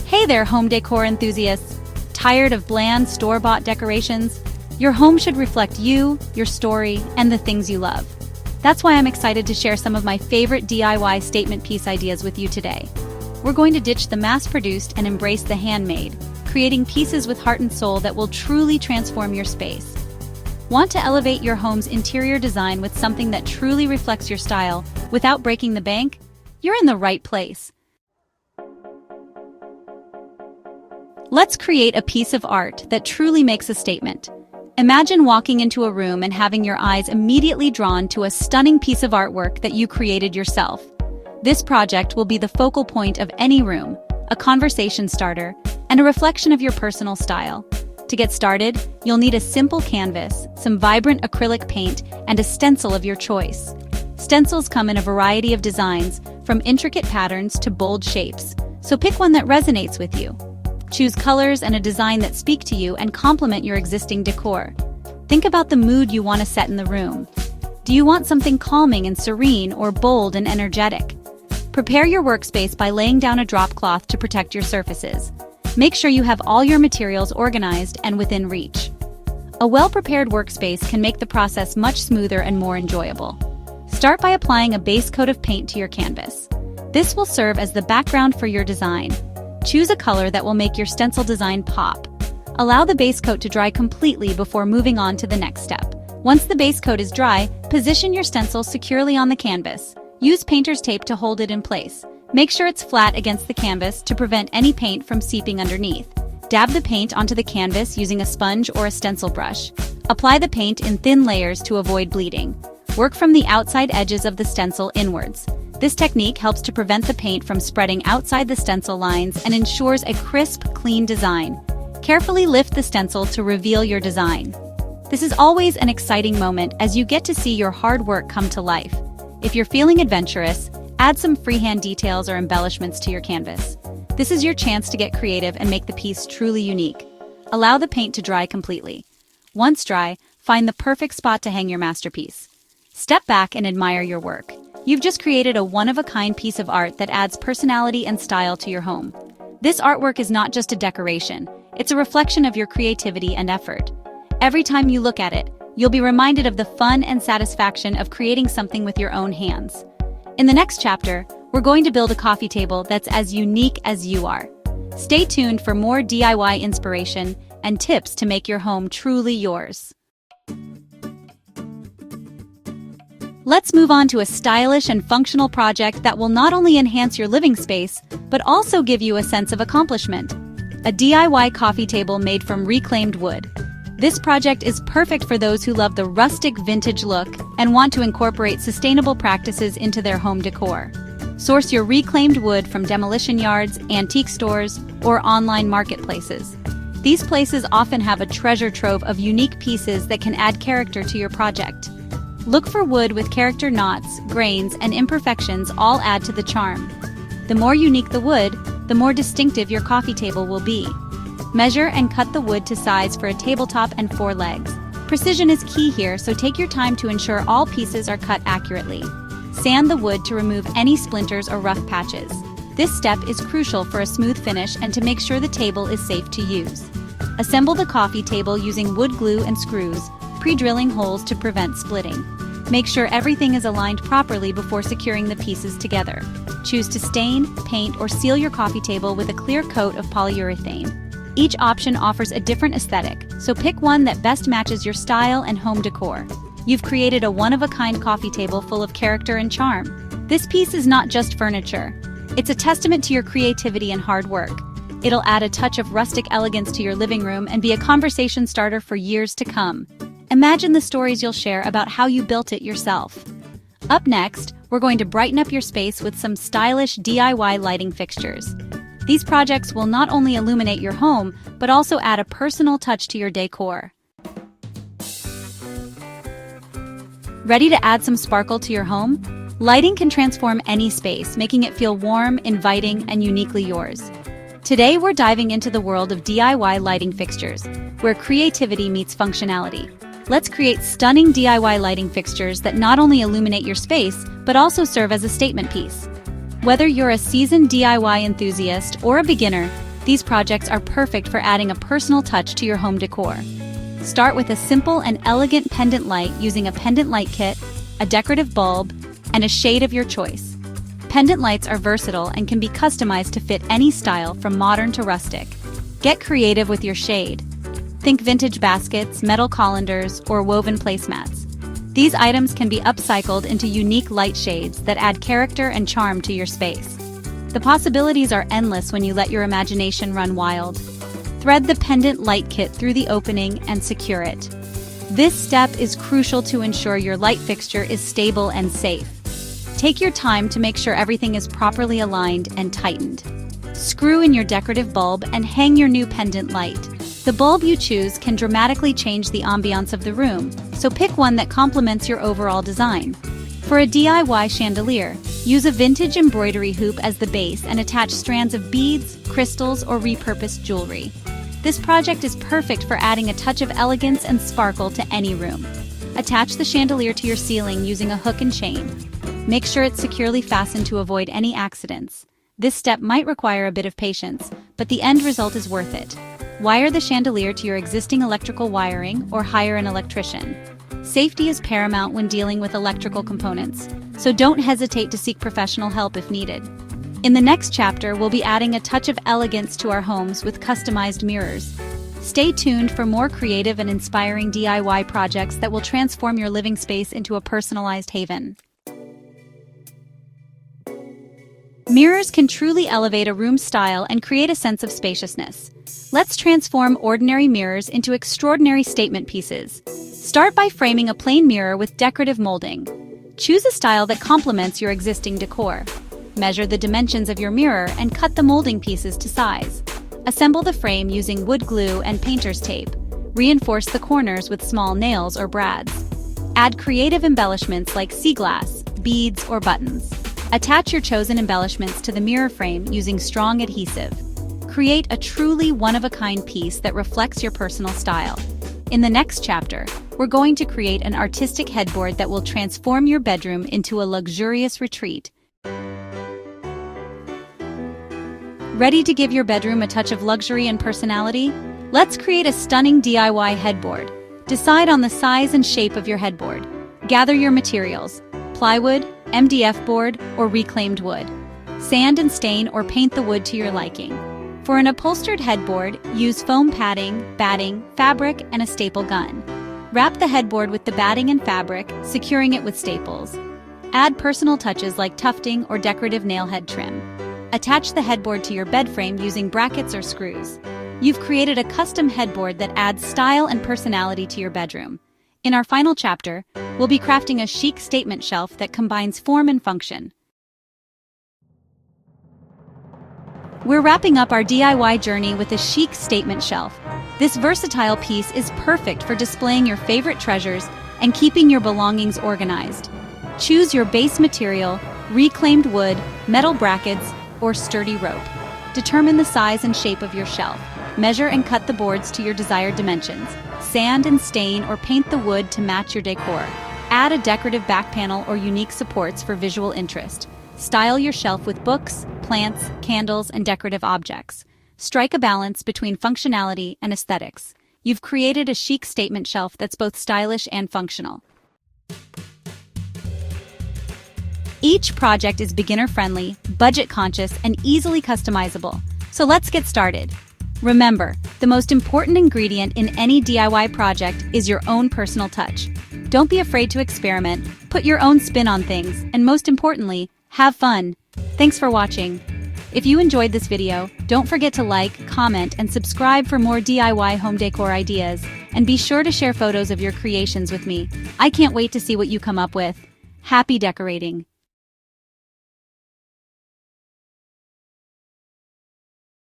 Hey there, home decor enthusiasts! Tired of bland, store-bought decorations? Your home should reflect you, your story, and the things you love. That's why I'm excited to share some of my favorite DIY statement piece ideas with you today. We're going to ditch the mass-produced and embrace the handmade, creating pieces with heart and soul that will truly transform your space. Want to elevate your home's interior design with something that truly reflects your style without breaking the bank? You're in the right place. Let's create a piece of art that truly makes a statement. Imagine walking into a room and having your eyes immediately drawn to a stunning piece of artwork that you created yourself. This project will be the focal point of any room, a conversation starter, and a reflection of your personal style. To get started, you'll need a simple canvas, some vibrant acrylic paint, and a stencil of your choice. Stencils come in a variety of designs, from intricate patterns to bold shapes, so pick one that resonates with you. Choose colors and a design that speak to you and complement your existing decor. Think about the mood you want to set in the room. Do you want something calming and serene or bold and energetic? Prepare your workspace by laying down a drop cloth to protect your surfaces. Make sure you have all your materials organized and within reach. A well-prepared workspace can make the process much smoother and more enjoyable. Start by applying a base coat of paint to your canvas. This will serve as the background for your design. Choose a color that will make your stencil design pop. Allow the base coat to dry completely before moving on to the next step. Once the base coat is dry, position your stencil securely on the canvas. Use painter's tape to hold it in place. Make sure it's flat against the canvas to prevent any paint from seeping underneath. Dab the paint onto the canvas using a sponge or a stencil brush. Apply the paint in thin layers to avoid bleeding. Work from the outside edges of the stencil inwards. This technique helps to prevent the paint from spreading outside the stencil lines and ensures a crisp, clean design. Carefully lift the stencil to reveal your design. This is always an exciting moment as you get to see your hard work come to life. If you're feeling adventurous, add some freehand details or embellishments to your canvas. This is your chance to get creative and make the piece truly unique. Allow the paint to dry completely. Once dry, find the perfect spot to hang your masterpiece. Step back and admire your work. You've just created a one-of-a-kind piece of art that adds personality and style to your home. This artwork is not just a decoration, it's a reflection of your creativity and effort. Every time you look at it, you'll be reminded of the fun and satisfaction of creating something with your own hands. In the next chapter, we're going to build a coffee table that's as unique as you are. Stay tuned for more DIY inspiration and tips to make your home truly yours. Let's move on to a stylish and functional project that will not only enhance your living space, but also give you a sense of accomplishment. A DIY coffee table made from reclaimed wood. This project is perfect for those who love the rustic vintage look and want to incorporate sustainable practices into their home decor. Source your reclaimed wood from demolition yards, antique stores, or online marketplaces. These places often have a treasure trove of unique pieces that can add character to your project. Look for wood with character knots, grains, and imperfections all add to the charm. The more unique the wood, the more distinctive your coffee table will be. Measure and cut the wood to size for a tabletop and 4 legs. Precision is key here, so take your time to ensure all pieces are cut accurately. Sand the wood to remove any splinters or rough patches. This step is crucial for a smooth finish and to make sure the table is safe to use. Assemble the coffee table using wood glue and screws, pre-drilling holes to prevent splitting. Make sure everything is aligned properly before securing the pieces together. Choose to stain, paint, or seal your coffee table with a clear coat of polyurethane. Each option offers a different aesthetic, so pick one that best matches your style and home decor. You've created a one-of-a-kind coffee table full of character and charm. This piece is not just furniture. It's a testament to your creativity and hard work. It'll add a touch of rustic elegance to your living room and be a conversation starter for years to come. Imagine the stories you'll share about how you built it yourself. Up next, we're going to brighten up your space with some stylish DIY lighting fixtures. These projects will not only illuminate your home, but also add a personal touch to your decor. Ready to add some sparkle to your home? Lighting can transform any space, making it feel warm, inviting, and uniquely yours. Today, we're diving into the world of DIY lighting fixtures, where creativity meets functionality. Let's create stunning DIY lighting fixtures that not only illuminate your space, but also serve as a statement piece. Whether you're a seasoned DIY enthusiast or a beginner, These projects are perfect for adding a personal touch to your home decor. Start with a simple and elegant pendant light using a pendant light kit, a decorative bulb, and a shade of your choice. Pendant lights are versatile and can be customized to fit any style from modern to rustic. Get creative with your shade. Think vintage baskets, metal colanders, or woven placemats. These items can be upcycled into unique light shades that add character and charm to your space. The possibilities are endless when you let your imagination run wild. Thread the pendant light kit through the opening and secure it. This step is crucial to ensure your light fixture is stable and safe. Take your time to make sure everything is properly aligned and tightened. Screw in your decorative bulb and hang your new pendant light. The bulb you choose can dramatically change the ambiance of the room, so pick one that complements your overall design. For a DIY chandelier, use a vintage embroidery hoop as the base and attach strands of beads, crystals, or repurposed jewelry. This project is perfect for adding a touch of elegance and sparkle to any room. Attach the chandelier to your ceiling using a hook and chain. Make sure it's securely fastened to avoid any accidents. This step might require a bit of patience, but the end result is worth it. Wire the chandelier to your existing electrical wiring or hire an electrician. Safety is paramount when dealing with electrical components, so don't hesitate to seek professional help if needed. In the next chapter, we'll be adding a touch of elegance to our homes with customized mirrors. Stay tuned for more creative and inspiring DIY projects that will transform your living space into a personalized haven. Mirrors can truly elevate a room's style and create a sense of spaciousness. Let's transform ordinary mirrors into extraordinary statement pieces. Start by framing a plain mirror with decorative molding. Choose a style that complements your existing decor. Measure the dimensions of your mirror and cut the molding pieces to size. Assemble the frame using wood glue and painter's tape. Reinforce the corners with small nails or brads. Add creative embellishments like sea glass, beads, or buttons. Attach your chosen embellishments to the mirror frame using strong adhesive. Create a truly one-of-a-kind piece that reflects your personal style. In the next chapter, we're going to create an artistic headboard that will transform your bedroom into a luxurious retreat. Ready to give your bedroom a touch of luxury and personality? Let's create a stunning DIY headboard. Decide on the size and shape of your headboard. Gather your materials: plywood, MDF board, or reclaimed wood. Sand and stain or paint the wood to your liking. For an upholstered headboard, use foam padding, batting, fabric, and a staple gun. Wrap the headboard with the batting and fabric, securing it with staples. Add personal touches like tufting or decorative nail head trim. Attach the headboard to your bed frame using brackets or screws. You've created a custom headboard that adds style and personality to your bedroom. In our final chapter, we'll be crafting a chic statement shelf that combines form and function. We're wrapping up our DIY journey with a chic statement shelf. This versatile piece is perfect for displaying your favorite treasures and keeping your belongings organized. Choose your base material: reclaimed wood, metal brackets, or sturdy rope. Determine the size and shape of your shelf. Measure and cut the boards to your desired dimensions. Sand and stain or paint the wood to match your decor. Add a decorative back panel or unique supports for visual interest. Style your shelf with books, plants, candles, and decorative objects. Strike a balance between functionality and aesthetics. You've created a chic statement shelf that's both stylish and functional. Each project is beginner-friendly, budget-conscious, and easily customizable. So let's get started. Remember, the most important ingredient in any DIY project is your own personal touch. Don't be afraid to experiment, put your own spin on things, and most importantly, have fun. Thanks for watching. If you enjoyed this video, don't forget to like, comment, and subscribe for more DIY home decor ideas. And be sure to share photos of your creations with me. I can't wait to see what you come up with. Happy decorating!